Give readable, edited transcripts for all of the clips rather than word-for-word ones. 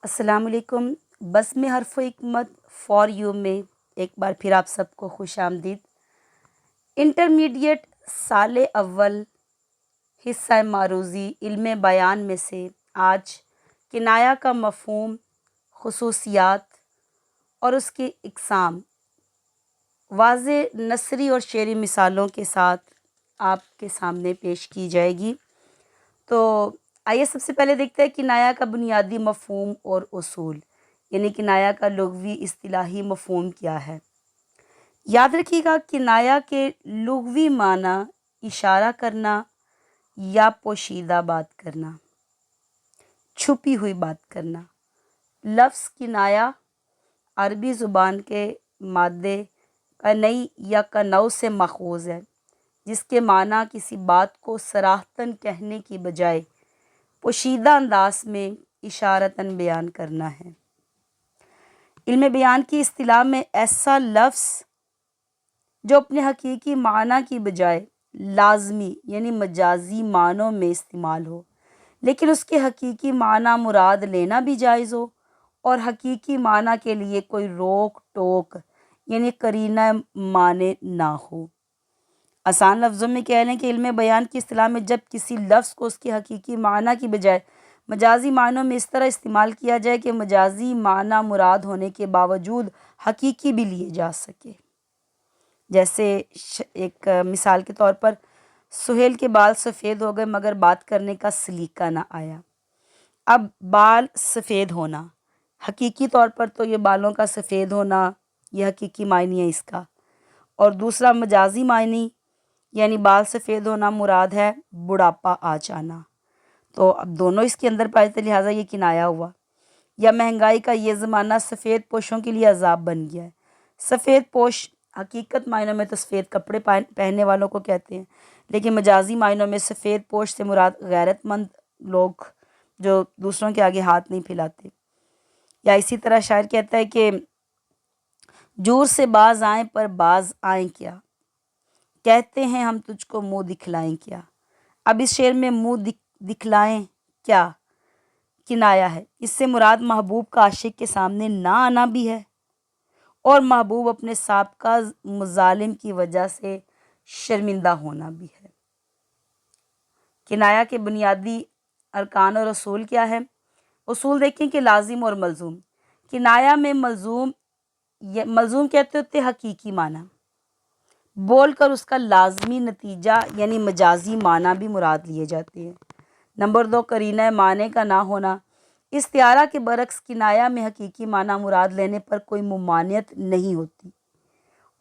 السلام علیکم۔ بزم حرف و حکمت فار یو میں ایک بار پھر آپ سب کو خوش آمدید۔ انٹرمیڈیٹ سال اول حصہ معروضی علم بیان میں سے آج کنایا کا مفہوم، خصوصیات اور اس کی اقسام واضح نثری اور شعری مثالوں کے ساتھ آپ کے سامنے پیش کی جائے گی۔ تو آئیے سب سے پہلے دیکھتے ہیں کنایا کا بنیادی مفہوم اور اصول، یعنی کنایا کا لغوی اصطلاحی مفہوم کیا ہے۔ یاد رکھیے گا، کنایا کے لغوی معنی اشارہ کرنا یا پوشیدہ بات کرنا، چھپی ہوئی بات کرنا۔ لفظ کنایا عربی زبان کے مادے کنئی یا کنو سے ماخوذ ہے، جس کے معنی کسی بات کو صراحتاً کہنے کی بجائے پوشیدہ انداز میں اشارتاً بیان کرنا ہے۔ علم بیان کی اصطلاح میں ایسا لفظ جو اپنے حقیقی معنی کی بجائے لازمی یعنی مجازی معنوں میں استعمال ہو، لیکن اس کے حقیقی معنی مراد لینا بھی جائز ہو، اور حقیقی معنی کے لیے کوئی روک ٹوک یعنی قرینہ مانع نہ ہو۔ آسان لفظوں میں کہہ لیں کہ علم بیان کی اصطلاح میں جب کسی لفظ کو اس کے حقیقی معنی کی بجائے مجازی معنوں میں اس طرح استعمال کیا جائے کہ مجازی معنی مراد ہونے کے باوجود حقیقی بھی لیے جا سکے۔ جیسے ایک مثال کے طور پر، سہیل کے بال سفید ہو گئے مگر بات کرنے کا سلیقہ نہ آیا۔ اب بال سفید ہونا، حقیقی طور پر تو یہ بالوں کا سفید ہونا یہ حقیقی معنی ہے اس کا، اور دوسرا مجازی معنی یعنی بال سفید ہونا مراد ہے بڑھاپا آ جانا۔ تو اب دونوں اس کے اندر پائے تھے، لہٰذا یہ کنایا ہوا۔ یا مہنگائی کا یہ زمانہ سفید پوشوں کے لیے عذاب بن گیا ہے۔ سفید پوش حقیقت معنوں میں تو سفید کپڑے پہننے والوں کو کہتے ہیں، لیکن مجازی معنوں میں سفید پوش سے مراد غیرت مند لوگ جو دوسروں کے آگے ہاتھ نہیں پھیلاتے۔ یا اسی طرح شاعر کہتا ہے کہ جور سے باز آئیں پر باز آئیں کیا، کہتے ہیں ہم تجھ کو منہ دکھلائیں کیا۔ اب اس شعر میں منہ دکھلائیں کیا کنایا ہے، اس سے مراد محبوب کا عاشق کے سامنے نہ آنا بھی ہے، اور محبوب اپنے سابقہ مظالم کی وجہ سے شرمندہ ہونا بھی ہے۔ کنایا کے بنیادی ارکان اور اصول کیا ہے؟ اصول دیکھیں کہ لازم اور ملزوم۔ کنایا میں ملزوم کہتے ہوتے حقیقی معنی بول کر اس کا لازمی نتیجہ یعنی مجازی معنی بھی مراد لیے جاتے ہیں۔ نمبر 2، قرینہ معنی کا نہ ہونا۔ استعارہ کے برعکس کنایا میں حقیقی معنی مراد لینے پر کوئی ممانعت نہیں ہوتی۔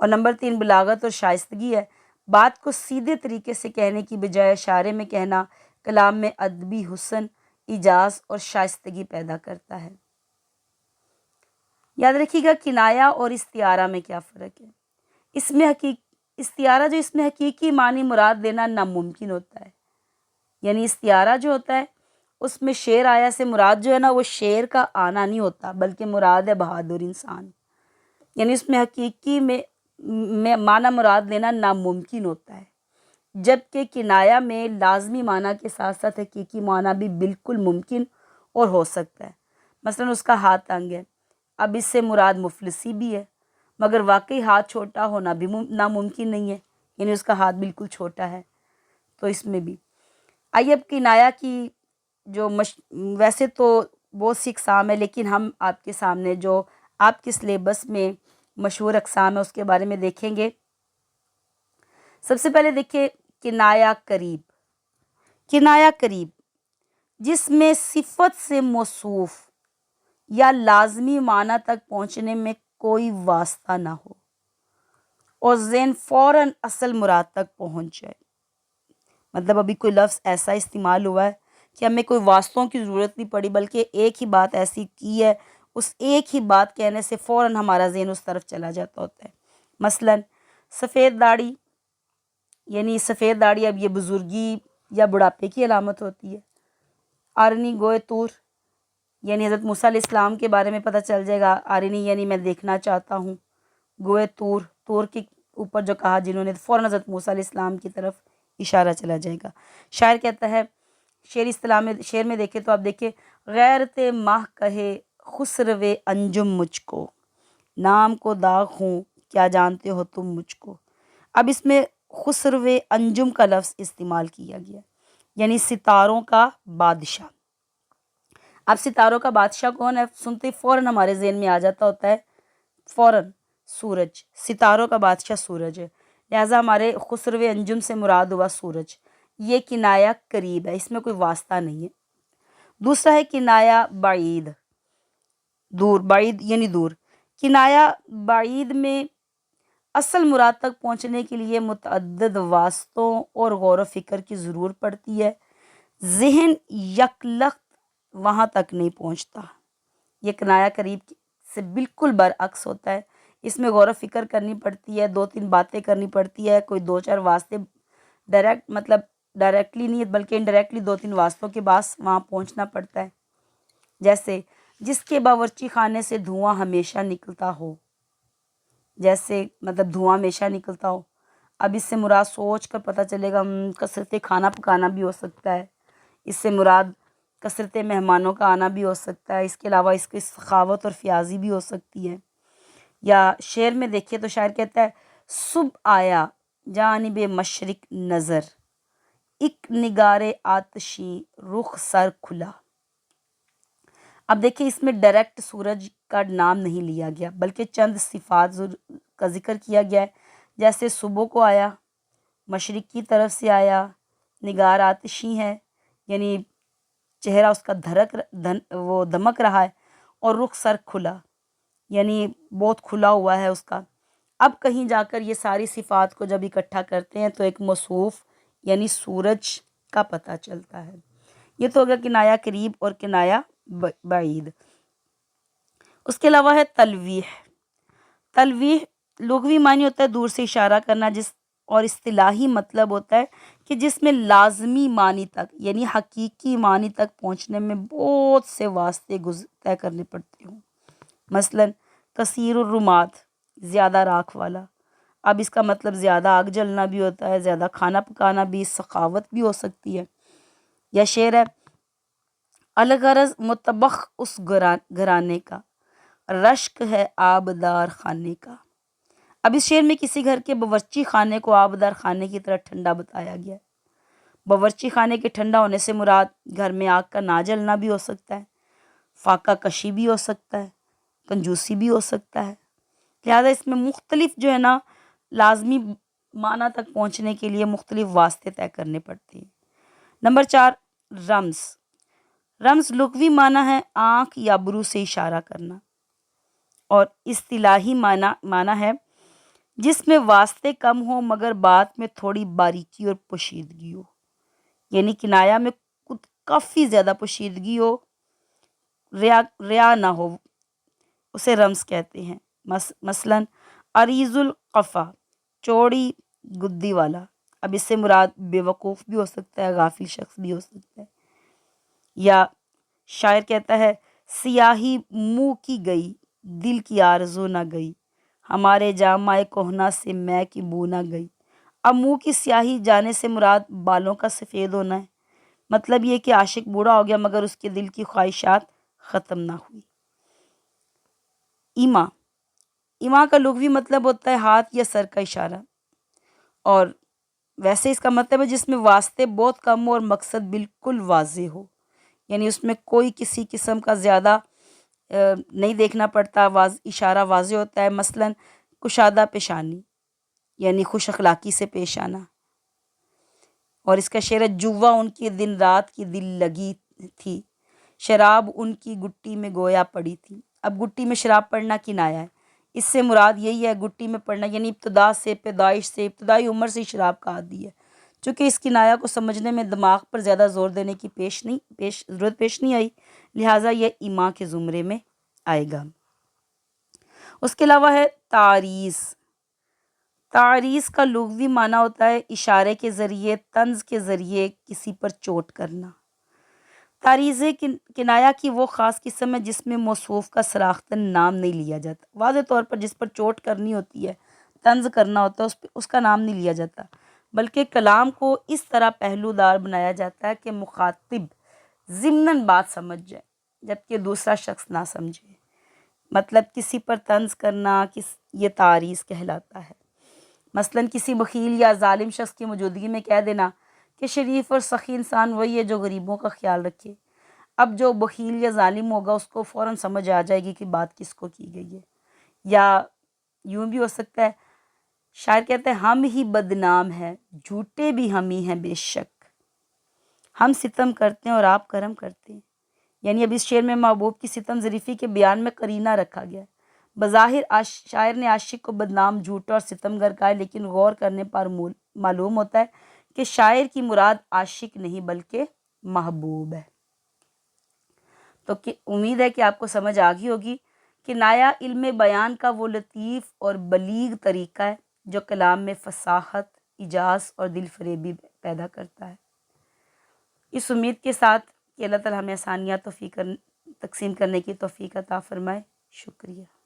اور نمبر 3، بلاغت اور شائستگی ہے۔ بات کو سیدھے طریقے سے کہنے کی بجائے اشارے میں کہنا کلام میں ادبی حسن، اعجاز اور شائستگی پیدا کرتا ہے۔ یاد رکھیے گا، کنایا اور استعارہ میں کیا فرق ہے۔ استعارہ اس میں حقیقی معنی مراد دینا ناممکن ہوتا ہے، یعنی استعارہ جو ہوتا ہے اس میں شعر آیا سے مراد جو ہے نا وہ شعر کا آنا نہیں ہوتا، بلکہ مراد ہے بہادر انسان، یعنی اس میں حقیقی میں معنی مراد لینا ناممکن ہوتا ہے، جبکہ کنایا میں لازمی معنی کے ساتھ ساتھ حقیقی معنی بھی بالکل ممکن اور ہو سکتا ہے۔ مثلا اس کا ہاتھ تنگ ہے، اب اس سے مراد مفلسی بھی ہے، مگر واقعی ہاتھ چھوٹا ہونا بھی ناممکن نہیں ہے، یعنی اس کا ہاتھ بالکل چھوٹا ہے، تو اس میں بھی۔ آئیے اب کنایا کی جو ویسے تو بہت سی اقسام ہے، لیکن ہم آپ کے سامنے جو آپ کے سلیبس میں مشہور اقسام ہے اس کے بارے میں دیکھیں گے۔ سب سے پہلے دیکھیں کنایا قریب۔ کنایا قریب جس میں صفت سے موصوف یا لازمی معنی تک پہنچنے میں کوئی واسطہ نہ ہو اور ذہن فوراً اصل مراد تک پہنچ جائے۔ مطلب ابھی کوئی لفظ ایسا استعمال ہوا ہے کہ ہمیں کوئی واسطوں کی ضرورت نہیں پڑی، بلکہ ایک ہی بات ایسی کی ہے، اس ایک ہی بات کہنے سے فوراً ہمارا ذہن اس طرف چلا جاتا ہوتا ہے۔ مثلا سفید داڑھی، یعنی سفید داڑھی اب یہ بزرگی یا بڑھاپے کی علامت ہوتی ہے۔ آرنی گوئے تور، یعنی حضرت موسیٰ علیہ السلام کے بارے میں پتہ چل جائے گا، آرنی یعنی میں دیکھنا چاہتا ہوں، گوئے تور، تور کے اوپر جو کہا جنہوں نے، فوراً حضرت موسیٰ علیہ السلام کی طرف اشارہ چلا جائے گا۔ شاعر کہتا ہے، شعر میں دیکھیں تو آپ دیکھیں، غیرت ماہ کہے خسرو انجم مجھ کو، نام کو داغ ہوں کیا جانتے ہو تم مجھ کو۔ اب اس میں خسرو انجم کا لفظ استعمال کیا گیا، یعنی ستاروں کا بادشاہ۔ اب ستاروں کا بادشاہ کون ہے؟ سنتے فوراً ہمارے ذہن میں آ جاتا ہوتا ہے فوراً سورج، ستاروں کا بادشاہ سورج ہے، لہٰذا ہمارے خسرو انجم سے مراد ہوا سورج۔ یہ کنایہ قریب ہے، اس میں کوئی واسطہ نہیں ہے۔ دوسرا ہے کنایہ بعید، دور، بعید یعنی دور۔ کنایہ بعید میں اصل مراد تک پہنچنے کے لیے متعدد واسطوں اور غور و فکر کی ضرورت پڑتی ہے، ذہن یکلخت وہاں تک نہیں پہنچتا۔ یہ کنایہ قریب سے بالکل برعکس ہوتا ہے، اس میں غور و فکر کرنی پڑتی ہے، دو تین باتیں کرنی پڑتی ہے، کوئی دو چار واسطے ڈائریکٹلی نہیں بلکہ انڈائریکٹلی دو تین واسطوں کے باعث وہاں پہنچنا پڑتا ہے۔ جیسے جس کے باورچی خانے سے دھواں ہمیشہ نکلتا ہو، جیسے مطلب دھواں ہمیشہ نکلتا ہو۔ اب اس سے مراد سوچ کر پتہ چلے گا کثرت کھانا پکانا بھی ہو سکتا ہے، اس سے مراد کثرت مہمانوں کا آنا بھی ہو سکتا ہے، اس کے علاوہ اس کی سخاوت اور فیاضی بھی ہو سکتی ہے۔ یا شعر میں دیکھیے تو شاعر کہتا ہے صبح آیا جانب مشرق نظر، ایک نگار آتشی رخ سر کھلا۔ اب دیکھیں اس میں ڈائریکٹ سورج کا نام نہیں لیا گیا بلکہ چند صفات کا ذکر کیا گیا ہے، جیسے صبح کو آیا، مشرق کی طرف سے آیا، نگار آتشی ہے یعنی چہرہ اس کا وہ دمک رہا ہے، اور رخ سر کھلا یعنی بہت کھلا ہوا ہے اس کا۔ اب کہیں جا کر یہ ساری صفات کو جب اکٹھا کرتے ہیں تو ایک موصوف یعنی سورج کا پتہ چلتا ہے۔ یہ تو ہوگا کنایہ قریب اور کنایہ بعید۔ اس کے علاوہ ہے تلویح۔ تلویح لغوی معنی ہوتا ہے دور سے اشارہ کرنا، اور اصطلاحی مطلب ہوتا ہے کہ جس میں لازمی معنی تک یعنی حقیقی معنی تک پہنچنے میں بہت سے واسطے طے کرنے پڑتے ہوں۔ مثلاً کثیر الرماد، زیادہ راکھ والا۔ اب اس کا مطلب زیادہ آگ جلنا بھی ہوتا ہے، زیادہ کھانا پکانا بھی، سخاوت بھی ہو سکتی ہے۔ یا شعر ہے الغرض مطبخ اس گھرانے کا، رشک ہے آبدار خانے کا۔ اب اس شعر میں کسی گھر کے باورچی خانے کو آبدار خانے کی طرح ٹھنڈا بتایا گیا ہے۔ باورچی خانے کے ٹھنڈا ہونے سے مراد گھر میں آگ کا نہ جلنا بھی ہو سکتا ہے، فاقہ کشی بھی ہو سکتا ہے، کنجوسی بھی ہو سکتا ہے۔ لہذا اس میں مختلف جو ہے نا لازمی معنی تک پہنچنے کے لیے مختلف واسطے طے کرنے پڑتے ہیں۔ نمبر 4 رمز۔ رمز لغوی معنی ہے آنکھ یا ابرو سے اشارہ کرنا، اور اصطلاحی معنی ہے جس میں واسطے کم ہو مگر بات میں تھوڑی باریکی اور پوشیدگی ہو، یعنی کنایا میں کافی زیادہ پوشیدگی ہو، ریا نہ ہو، اسے رمز کہتے ہیں۔ مثلاً عریض القفا، چوڑی گدی والا۔ اب اس سے مراد بے وقوف بھی ہو سکتا ہے، غافل شخص بھی ہو سکتا ہے۔ یا شاعر کہتا ہے سیاہی منہ کی گئی، دل کی آرزو نہ گئی، ہمارے جامہ کہنا سے میں کی بو نہ گئی۔ اب منہ کی سیاہی جانے سے مراد بالوں کا سفید ہونا ہے، مطلب یہ کہ عاشق بوڑھا ہو گیا مگر اس کے دل کی خواہشات ختم نہ ہوئی۔ ایما۔ ایما کا لغوی مطلب ہوتا ہے ہاتھ یا سر کا اشارہ، اور ویسے اس کا مطلب ہے جس میں واسطے بہت کم ہو اور مقصد بالکل واضح ہو، یعنی اس میں کوئی کسی قسم کا زیادہ نہیں دیکھنا پڑتا، اشارہ واضح ہوتا ہے۔ مثلاً کشادہ پیشانی یعنی خوش اخلاقی سے پیش آنا۔ اور اس کا شعر ہے جوا ان کی دن رات کی دل لگی تھی، شراب ان کی گٹی میں گویا پڑی تھی۔ اب گٹی میں شراب پڑنا کنایا ہے، اس سے مراد یہی ہے گٹی میں پڑنا یعنی ابتدا سے، پیدائش سے، ابتدائی عمر سے شراب کا عادی ہے۔ چونکہ اس کنایا کو سمجھنے میں دماغ پر زیادہ زور دینے کی ضرورت پیش نہیں آئی، لہٰذا یہ ایما کے زمرے میں آئے گا۔ اس کے علاوہ ہے تعریض۔ تعریض کا لغوی معنی ہوتا ہے اشارے کے ذریعے، طنز کے ذریعے کسی پر چوٹ کرنا۔ تعریض کنایا کی وہ خاص قسم ہے جس میں موصوف کا صراحتاً نام نہیں لیا جاتا، واضح طور پر جس پر چوٹ کرنی ہوتی ہے، طنز کرنا ہوتا ہے، اس کا نام نہیں لیا جاتا، بلکہ کلام کو اس طرح پہلو دار بنایا جاتا ہے کہ مخاطب ضمناً بات سمجھ جائے، جبکہ دوسرا شخص نہ سمجھے۔ مطلب کسی پر طنز کرنا یہ تعریض کہلاتا ہے۔ مثلاً کسی بخیل یا ظالم شخص کی موجودگی میں کہہ دینا کہ شریف اور سخی انسان وہی ہے جو غریبوں کا خیال رکھے۔ اب جو بخیل یا ظالم ہوگا اس کو فوراً سمجھ آ جائے گی کہ بات کس کو کی گئی ہے۔ یا یوں بھی ہو سکتا ہے، شاعر کہتے ہیں ہم ہی بدنام ہیں، جھوٹے بھی ہم ہی ہیں بے شک، ہم ستم کرتے ہیں اور آپ کرم کرتے ہیں۔ یعنی اب اس شعر میں محبوب کی ستم ظریفی کے بیان میں قرینہ رکھا گیا ہے۔ بظاہر شاعر نے عاشق کو بدنام، جھوٹا اور ستمگر کہا ہے، لیکن غور کرنے پر معلوم ہوتا ہے کہ شاعر کی مراد عاشق نہیں بلکہ محبوب ہے۔ تو امید ہے کہ آپ کو سمجھ آ گئی ہوگی کہ کنایا علم بیان کا وہ لطیف اور بلیغ طریقہ ہے جو کلام میں فصاحت، اجاز اور دل فریبی پیدا کرتا ہے۔ اس امید کے ساتھ کہ اللہ تعالیٰ ہمیں آسانیاں تقسیم کرنے کی توفیق عطا فرمائے۔ شکریہ۔